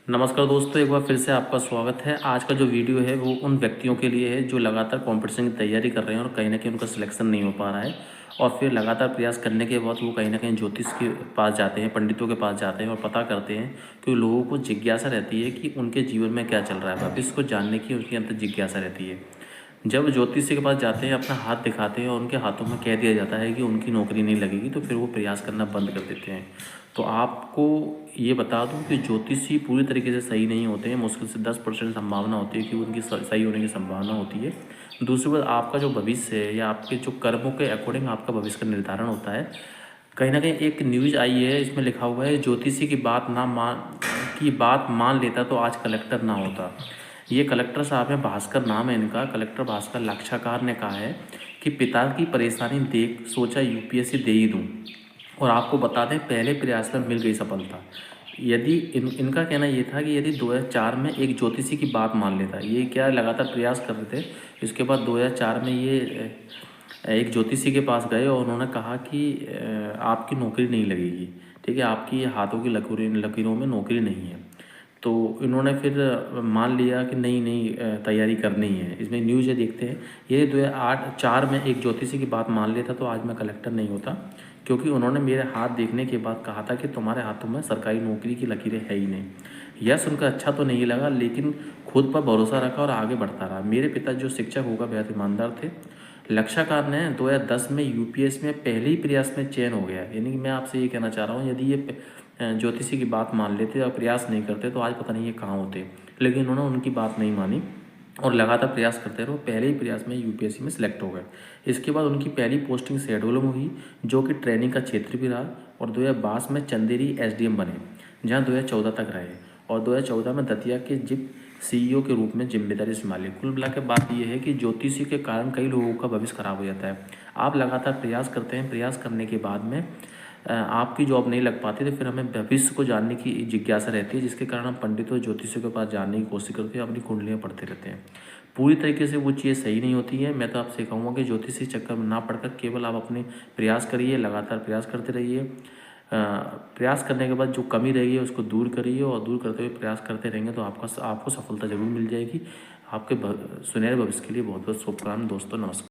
नमस्कार दोस्तों, एक बार फिर से आपका स्वागत है। आज का जो वीडियो है वो उन व्यक्तियों के लिए है जो लगातार कंपटीशन की तैयारी कर रहे हैं और कहीं ना कहीं उनका सिलेक्शन नहीं हो पा रहा है। और फिर लगातार प्रयास करने के बाद वो कहीं ना कहीं ज्योतिष के पास जाते हैं, पंडितों के पास जाते हैं और पता करते हैं कि लोगों को जिज्ञासा रहती है कि उनके जीवन में क्या चल रहा है, भविष्य को जानने की उनके अंदर जिज्ञासा रहती है। जब ज्योतिषी के पास जाते हैं, अपना हाथ दिखाते हैं और उनके हाथों में कह दिया जाता है कि उनकी नौकरी नहीं लगेगी, तो फिर वो प्रयास करना बंद कर देते हैं। तो आपको ये बता दूं कि ज्योतिषी पूरी तरीके से सही नहीं होते हैं। मुश्किल से 10% संभावना होती है कि उनकी सही होने की संभावना होती है। दूसरी बात, आपका जो भविष्य है या आपके जो कर्मों के अकॉर्डिंग आपका भविष्य का निर्धारण होता है। कहीं ना कहीं एक न्यूज़ आई है, इसमें लिखा हुआ है, ज्योतिषी की बात मान लेता तो आज कलेक्टर ना होता। ये कलेक्टर साहब हैं, भास्कर नाम है इनका, कलेक्टर भास्कर लाक्षाकार ने कहा है कि पिता की परेशानी देख सोचा यूपीएससी दे ही दूँ। और आपको बता दें, पहले प्रयास में मिल गई सफलता। यदि इनका कहना ये था कि यदि 2004 में एक ज्योतिषी की बात मान लेता, ये क्या लगातार प्रयास कर रहे थे। इसके बाद 2004 में ये एक ज्योतिषी के पास गए और उन्होंने कहा कि आपकी नौकरी नहीं लगेगी, ठीक है, आपकी हाथों की लकीरों में नौकरी नहीं है। तो इन्होंने फिर मान लिया कि नहीं नहीं, तैयारी करनी है। इसमें न्यूज़ है, देखते हैं। ये 2008-4 में एक ज्योतिषी की बात मान लेता तो आज मैं कलेक्टर नहीं होता, क्योंकि उन्होंने मेरे हाथ देखने के बाद कहा था कि तुम्हारे हाथों में सरकारी नौकरी की लकीरें है ही नहीं। यह सुनकर अच्छा तो नहीं लगा, लेकिन खुद पर भरोसा रखा और आगे बढ़ता रहा। मेरे पिता जो शिक्षक होगा बेहद ईमानदार थे। लक्षाकार ने 2010 में यूपीएस में पहले ही प्रयास में चयन हो गया। यानी कि मैं आपसे ये कहना चाह रहा हूँ, यदि ये ज्योतिषी की बात मान लेते और प्रयास नहीं करते तो आज पता नहीं ये कहाँ होते। लेकिन उन्होंने उनकी बात नहीं मानी और लगातार प्रयास करते रहे। पहले ही प्रयास में यूपीएससी में सिलेक्ट हो गए। इसके बाद उनकी पहली पोस्टिंग शहडोल में हुई, जो कि ट्रेनिंग का क्षेत्र भी रहा। और 2022 में चंदेरी एसडीएम बने, जहां 2014 तक रहे। और 2014 में दतिया के जिप सीईओ के रूप में जिम्मेदारी संभाली। कुल मिला के बात यह है कि ज्योतिषी के कारण कई लोगों का भविष्य खराब हो जाता है। आप लगातार प्रयास करते हैं, प्रयास करने के बाद में आपकी जॉब नहीं लग पाती, तो फिर हमें भविष्य को जानने की जिज्ञासा रहती है, जिसके कारण हम पंडितों ज्योतिषियों के पास जानने की कोशिश करते हैं, अपनी कुंडलियाँ पढ़ते रहते हैं। पूरी तरीके से वो चीज़ सही नहीं होती है। मैं तो आपसे कहूँगा कि ज्योतिषी चक्कर में ना पड़कर केवल आप अपने प्रयास करिए, लगातार प्रयास करते रहिए। प्रयास करने के बाद जो कमी रहेगी उसको दूर करिए, और दूर करते हुए प्रयास करते रहेंगे तो आपको सफलता जरूर मिल जाएगी। आपके सुनहरे भविष्य के लिए बहुत बहुत शुभकामनाएं दोस्तों। नमस्कार।